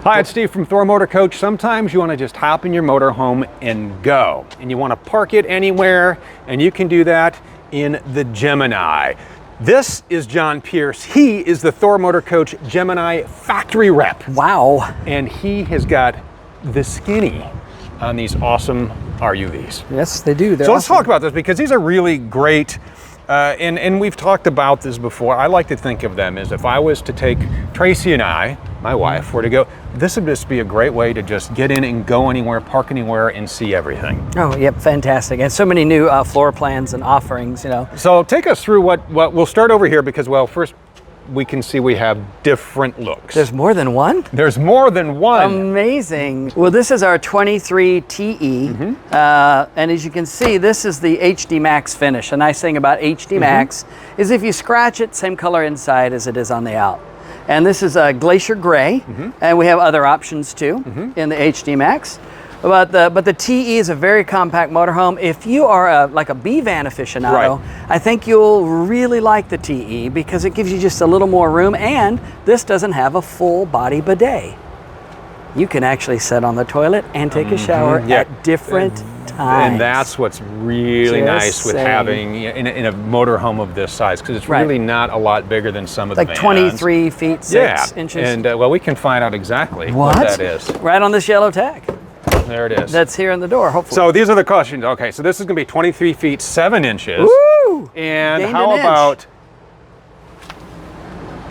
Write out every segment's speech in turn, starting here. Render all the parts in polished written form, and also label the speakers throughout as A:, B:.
A: Hi, it's Steve from Thor Motor Coach. Sometimes you want to just hop in your motorhome and go, and you want to park it anywhere, and you can do that in the Gemini. This is John Pierce. He is the Thor Motor Coach Gemini factory rep.
B: Wow.
A: And he has got the skinny on these awesome RUVs.
B: Yes, they do. They're
A: so let's
B: awesome.
A: talk about this because these are really great. And we've talked about this before. I like to think of them as if I was to take Tracy and I, my wife, were to go, this would just be a great way to just get in and go anywhere, park anywhere, and see everything.
B: Oh, yep, fantastic. And so many new floor plans and offerings, you know.
A: So take us through what we'll start over here because, well, first we can see we have different looks.
B: There's more than one?
A: There's more than one.
B: Amazing. Well, this is our 23 TE. And as you can see, this is the HD Max finish. A nice thing about HD Max is if you scratch it, same color inside as it is on the out. And this is a glacier gray, and we have other options too in the HD Max. But the TE is a very compact motorhome. If you are like a B van aficionado, I think you'll really like the TE because it gives you just a little more room, and this doesn't have a full body bidet. You can actually sit on the toilet and take a shower at different times.
A: And that's what's really nice with having in a motorhome of this size, because it's really not a lot bigger than some of the vans.
B: 23 feet 6 inches.
A: And well, we can find out exactly what that is.
B: Right on this yellow tag.
A: There it is.
B: That's here in the door, hopefully.
A: So these are the cautions. Okay, so this is going to be 23 feet 7 inches.
B: Woo!
A: And
B: Gained
A: how
B: an inch.
A: about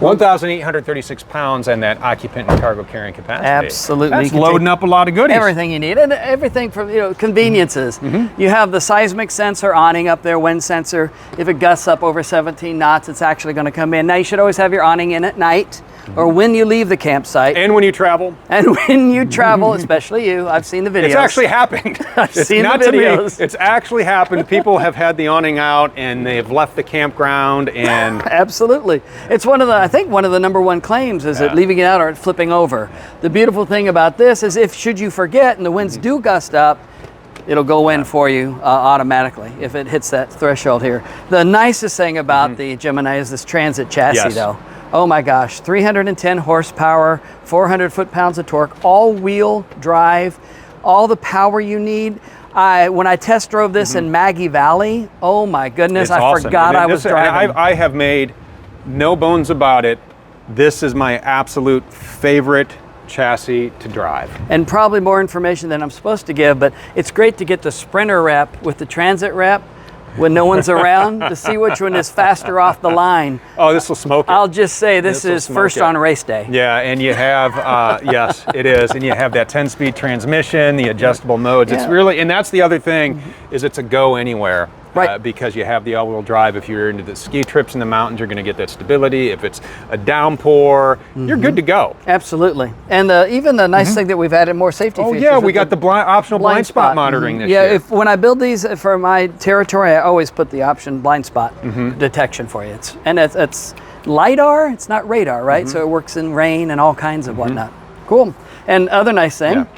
A: 1,836 pounds and that occupant and cargo carrying capacity?
B: Absolutely.
A: That's loading up a lot of goodies.
B: Everything you need, and everything from conveniences. You have the seismic sensor awning up there, wind sensor. If it gusts up over 17 knots, it's actually going to come in. Now you should always have your awning in at night or when you leave the campsite.
A: And when you travel.
B: And when you travel, especially you. I've seen the videos.
A: It's actually happened.
B: I've seen the videos.
A: It's actually happened. People have had the awning out and they've left the campground and...
B: Absolutely. It's one of the, I think one of the #1 claims is that leaving it out or flipping over. The beautiful thing about this is if should you forget and the winds do gust up, it'll go in for you automatically if it hits that threshold here. The nicest thing about the Gemini is this Transit chassis though. Oh my gosh, 310 horsepower, 400 foot-pounds of torque, all-wheel drive, all the power you need. When I test drove this in Maggie Valley, oh my goodness, I forgot I was driving.
A: I have made no bones about it. This is my absolute favorite chassis to drive.
B: And probably more information than I'm supposed to give, but it's great to get the Sprinter rep with the Transit rep when no one's around to see which one is faster off the line.
A: Oh, this will smoke it.
B: I'll just say this is first on race day.
A: Yeah, and you have, yes, it is. And you have that 10-speed transmission, the adjustable modes. It's really, and that's the other thing, is it's a go anywhere. Because you have the all-wheel drive. If you're into the ski trips in the mountains, you're going to get that stability. If it's a downpour, you're good to go.
B: Absolutely. And even the nice thing that we've added more safety features.
A: Oh yeah, we got the optional blind spot monitoring this year.
B: Yeah, when I build these for my territory, I always put the option blind spot detection for you. It's LiDAR, it's not radar, right? So it works in rain and all kinds of whatnot. Cool. And other nice thing,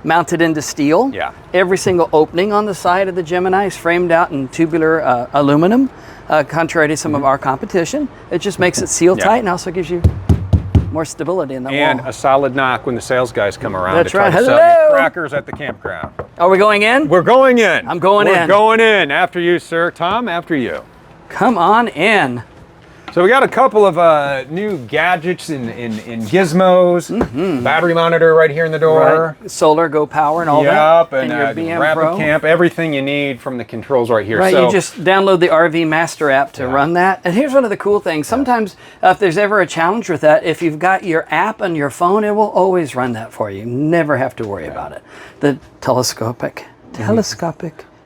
B: mounted into steel. Every single opening on the side of the Gemini is framed out in tubular aluminum, contrary to some of our competition. It just makes it seal tight and also gives you more stability in the wall.
A: And a solid knock when the sales guys come around to try to
B: Hello.
A: sell you crackers at the campground.
B: Are we going in?
A: We're going in.
B: I'm going in.
A: We're going in. After you, sir. Tom, after you.
B: Come on in.
A: So we got a couple of new gadgets and gizmos. Battery monitor right here in the door.
B: Solar, Go Power, and all that.
A: And
B: your BM
A: Rapid
B: Pro.
A: Camp, everything you need from the controls right here.
B: Right,
A: so,
B: you just download the RV Master app to run that. And here's one of the cool things. Sometimes if there's ever a challenge with that, if you've got your app on your phone, it will always run that for you. Never have to worry about it. The telescopic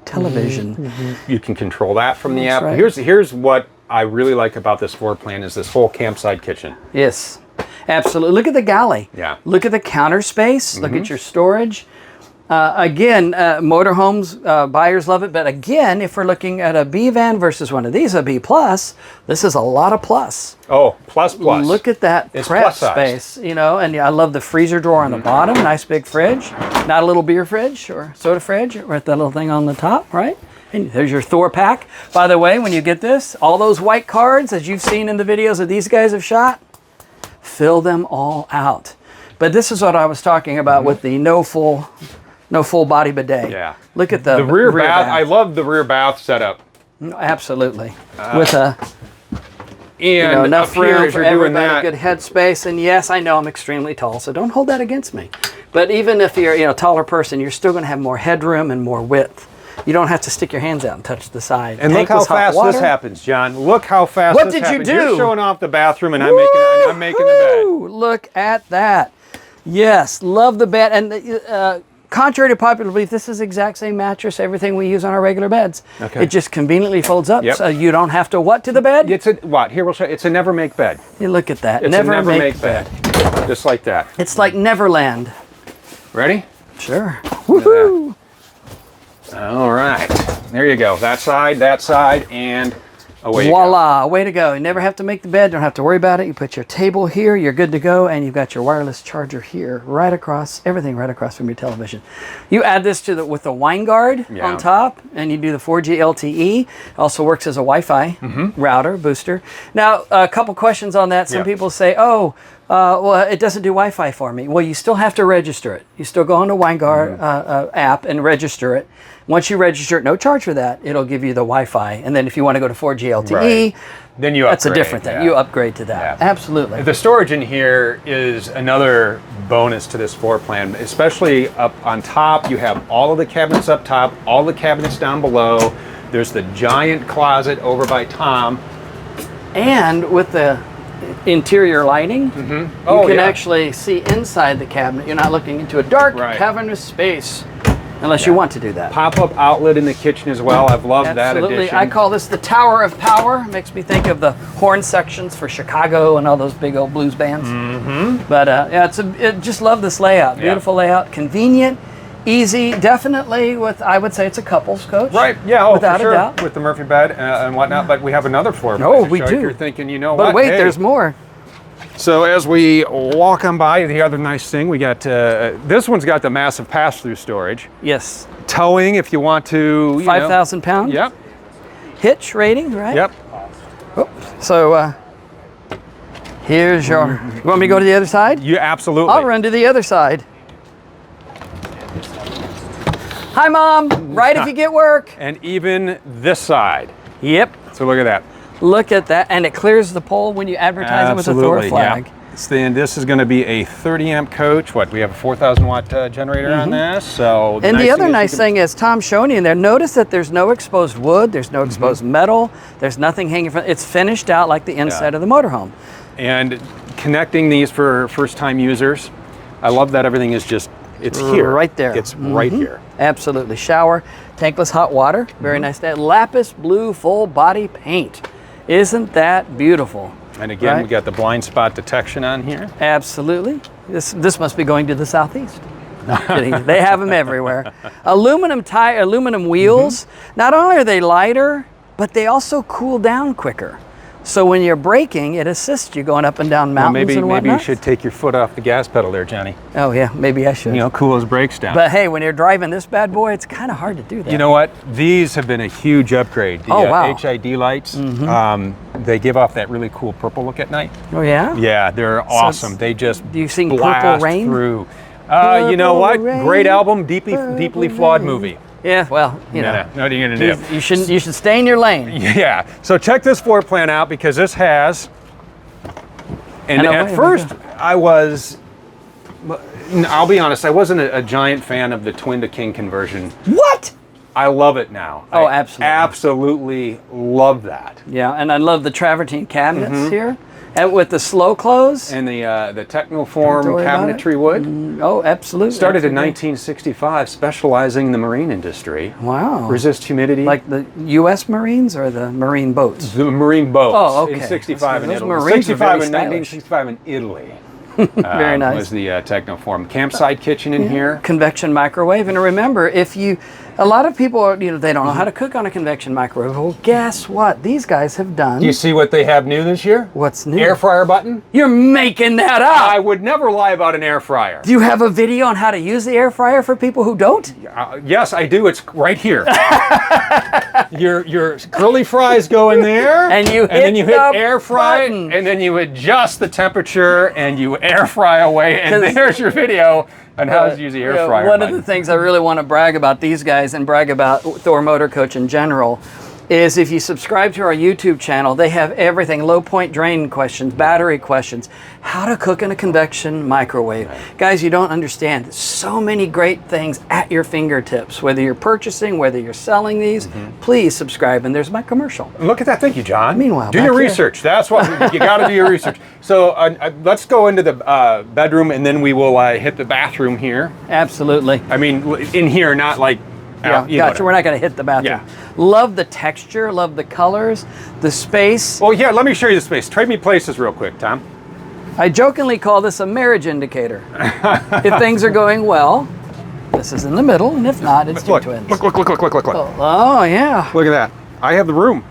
B: television.
A: You can control that from the app.
B: Right.
A: Here's what I really like about this floor plan is this whole campsite kitchen.
B: Yes, absolutely. Look at the galley.
A: Yeah.
B: Look at the counter space. Look at your storage. Again, motorhomes, buyers love it. But again, if we're looking at a B van versus one of these, a B plus, this is a lot of plus.
A: Oh, plus.
B: Look at that prep space, and I love the freezer drawer on the bottom. Nice big fridge. Not a little beer fridge or soda fridge with that little thing on the top, right? And there's your Thor pack. By the way, when you get this, all those white cards, as you've seen in the videos that these guys have shot, fill them all out. But this is what I was talking about with the no full body bidet.
A: Yeah.
B: Look at the
A: rear bath. I love the rear bath setup.
B: Absolutely. With a
A: And
B: enough
A: up here,
B: room
A: as
B: for
A: you're doing
B: everybody,
A: that,
B: good headspace. And yes, I know I'm extremely tall, so don't hold that against me. But even if you're a taller person, you're still going to have more headroom and more width. You don't have to stick your hands out and touch the side.
A: And look how fast this happens, John. Look how fast
B: What
A: this
B: did
A: happens.
B: you do?
A: You're showing off the bathroom, and I'm making the bed.
B: Look at that. Yes, love the bed. And contrary to popular belief, this is the exact same mattress, everything we use on our regular beds.
A: Okay.
B: It just conveniently folds up, so you don't have to what to the bed?
A: It's here we'll show you. It's a never make bed.
B: You look at that.
A: It's a never make bed. Just like that.
B: It's like Neverland.
A: Ready?
B: Sure. Woohoo!
A: All right. There you go. That side, and away you go.
B: Voila, way to go. You never have to make the bed, don't have to worry about it. You put your table here, you're good to go, and you've got your wireless charger here, right across, everything right across from your television. You add this to with the wine guard on top, and you do the 4G LTE. Also works as a Wi-Fi router, booster. Now, a couple questions on that. Some people say, oh, well, it doesn't do Wi-Fi for me. Well, you still have to register it. You still go on the WineGuard app and register it. Once you register it, no charge for that. It'll give you the Wi-Fi. And then if you want to go to 4G LTE,
A: then you upgrade.
B: That's a different thing. You upgrade to that. Absolutely.
A: The storage in here is another bonus to this floor plan, especially up on top. You have all of the cabinets up top, all the cabinets down below. There's the giant closet over by Tom.
B: And with the interior lighting, you can actually see inside the cabinet. You're not looking into a dark cavernous space unless you want to do that.
A: Pop-up outlet in the kitchen as well. I've loved that addition.
B: I call this the Tower of Power. Makes me think of the horn sections for Chicago and all those big old blues bands. But yeah, just love this layout. Beautiful layout, convenient, easy, definitely I would say it's a couples coach.
A: Right, yeah,
B: without
A: for sure.
B: a doubt.
A: With the Murphy bed and whatnot, but we have another floor plan.
B: Oh, we do.
A: You're thinking, you know
B: what?
A: But
B: wait, there's more.
A: So as we walk on by, the other nice thing, we got, this one's got the massive pass-through storage.
B: Yes.
A: Towing if you want to.
B: 5,000 pounds?
A: Yep.
B: Hitch rating, right?
A: Yep.
B: Oh, so here's your, you want me to go to the other side?
A: You absolutely.
B: I'll run to the other side. Hi, Mom. Right if you get work.
A: And even this side.
B: Yep.
A: So look at that.
B: Look at that. And it clears the pole when you advertise it with the Thor flag.
A: Yeah. This is going to be a 30 amp coach. We have a 4,000 watt generator on this. So
B: and the other nice thing is Tom's showing you in there, notice that there's no exposed wood, there's no exposed metal, there's nothing hanging from, it's finished out like the inside of the motorhome.
A: And connecting these for first time users, I love that everything is just, it's here.
B: Right there.
A: It's right here.
B: Absolutely. Shower, tankless hot water, very nice. Lapis blue full body paint. Isn't that beautiful?
A: And again, we got the blind spot detection on here.
B: Absolutely. This must be going to the southeast. They have them everywhere. Aluminum wheels. Not only are they lighter, but they also cool down quicker. So when you're braking, it assists you going up and down mountains and whatnot.
A: Maybe you should take your foot off the gas pedal there, Johnny.
B: Oh yeah, maybe I should.
A: Cool those brakes down.
B: But hey, when you're driving this bad boy, it's kind of hard to do that.
A: You know what? These have been a huge upgrade. The
B: wow.
A: HID lights, they give off that really cool purple look at night.
B: Oh yeah?
A: Yeah, they're awesome. They just
B: do you sing
A: blast
B: Purple Rain?
A: Through. You know what? Great album, deeply flawed movie.
B: Yeah, well, you know.
A: What are you gonna do?
B: You should stay in your lane.
A: Yeah. So check this floor plan out because this has. And at first, I'll be honest, I wasn't a giant fan of the twin to king conversion.
B: What?
A: I love it now.
B: Oh, absolutely.
A: I absolutely love that.
B: Yeah, and I love the travertine cabinets here. And with the slow close.
A: And the Technoform cabinetry wood.
B: Oh, absolutely.
A: Started in 1965, specializing in the marine industry.
B: Wow.
A: Resist humidity.
B: Like the U.S. Marines or the marine boats?
A: The marine boats.
B: Oh, okay.
A: In 65 in Italy.
B: Marines
A: 1965 in Italy.
B: Very nice.
A: Was the Technoform campsite kitchen in here.
B: Convection microwave. And remember, if you A lot of people are, they don't know how to cook on a convection microwave. Well, guess what? These guys have done.
A: Do you see what they have new this year?
B: What's new?
A: Air fryer button.
B: You're making that up.
A: I would never lie about an air fryer.
B: Do you have a video on how to use the air fryer for people who don't?
A: Yes, I do. It's right here. Your curly fries go in there,
B: and
A: then you hit
B: the
A: air fry,
B: button.
A: and then you adjust the temperature, and you air fry away, and there's your video on how to use the air fryer.
B: One of the things I really want to brag about these guys and brag about Thor Motor Coach in general is if you subscribe to our YouTube channel, they have everything, low point drain questions, battery questions, how to cook in a convection microwave. Right. Guys, you don't understand. So many great things at your fingertips. Whether you're purchasing, whether you're selling these, please subscribe. And there's my commercial.
A: Look at that. Thank you, John.
B: Meanwhile,
A: do your research. That's what you got to do your research. So let's go into the bedroom, and then we will hit the bathroom here.
B: Absolutely.
A: I mean, in here, not like
B: gotcha. We're not going to hit the bathroom.
A: Yeah.
B: Love the texture, love the colors, the space.
A: Well, yeah, let me show you the space. Trade me places real quick, Tom.
B: I jokingly call this a marriage indicator. If things are going well, this is in the middle, and if not, it's two twins.
A: Look.
B: Oh, yeah.
A: Look at that. I have the room.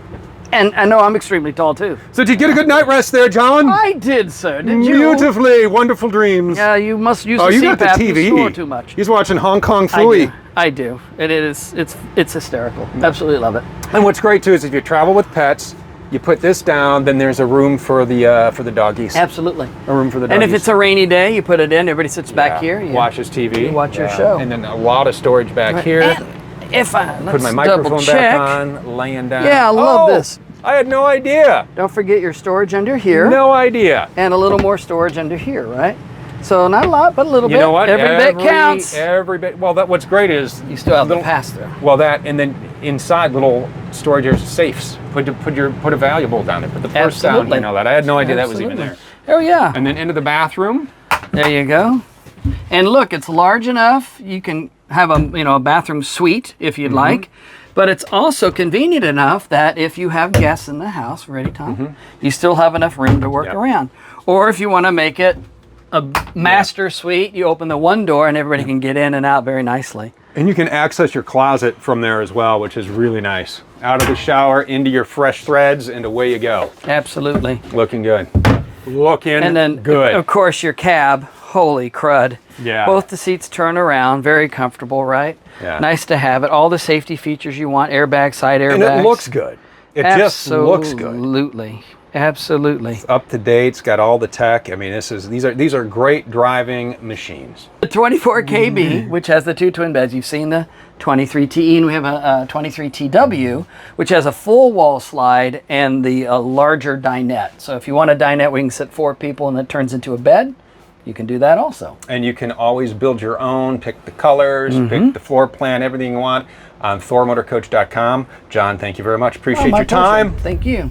B: And I know I'm extremely tall, too.
A: So did you get a good night rest there, John?
B: I did, sir. Did you?
A: Beautifully. Wonderful dreams.
B: Yeah, you must use the
A: you got the
B: CPAP
A: TV.
B: to snore too much.
A: He's watching Hong Kong Phooey.
B: I do. It's hysterical. Absolutely love it.
A: And what's great, too, is if you travel with pets, you put this down, then there's a room for the doggies.
B: Absolutely.
A: A room for the doggies.
B: And if it's a rainy day, you put it in. Everybody sits back here. You
A: watches TV.
B: You watch your show.
A: And then a lot of storage back here.
B: And if I
A: put my microphone back on, laying down.
B: Yeah, I love this.
A: I had no idea.
B: Don't forget your storage under here.
A: No idea.
B: And a little more storage under here, right? So not a lot, but a little bit.
A: You know what?
B: Every bit counts.
A: Every bit. Well, what's great is
B: you still have the pass-through.
A: Well, that, and then inside little storage areas, safes. Put a valuable down there. Put the purse down. You know that. I had no idea that was even there.
B: Oh yeah.
A: And then into the bathroom.
B: There you go. And look, it's large enough. You can have a bathroom suite if you'd like. But it's also convenient enough that if you have guests in the house, ready, Tom? You still have enough room to work around. Or if you want to make it a master suite, you open the one door and everybody can get in and out very nicely.
A: And you can access your closet from there as well, which is really nice. Out of the shower, into your fresh threads, and away you go.
B: Absolutely.
A: Looking good. Looking
B: and then,
A: good.
B: Of course, your cab. Holy crud.
A: Yeah.
B: Both the seats turn around. Very comfortable, right?
A: Yeah.
B: Nice to have it. All the safety features you want. Airbag, side airbags.
A: And it looks good. It just looks good.
B: Absolutely. Absolutely.
A: It's up to date. It's got all the tech. I mean, these are great driving machines.
B: The 24KB, which has the two twin beds. You've seen the 23TE, and we have a 23TW, which has a full wall slide and the larger dinette. So if you want a dinette where you can sit 4 people and it turns into a bed, you can do that also.
A: And you can always build your own, pick the colors, pick the floor plan, everything you want on thormotorcoach.com. John, thank you very much. Appreciate your time.
B: Pleasure. Thank you.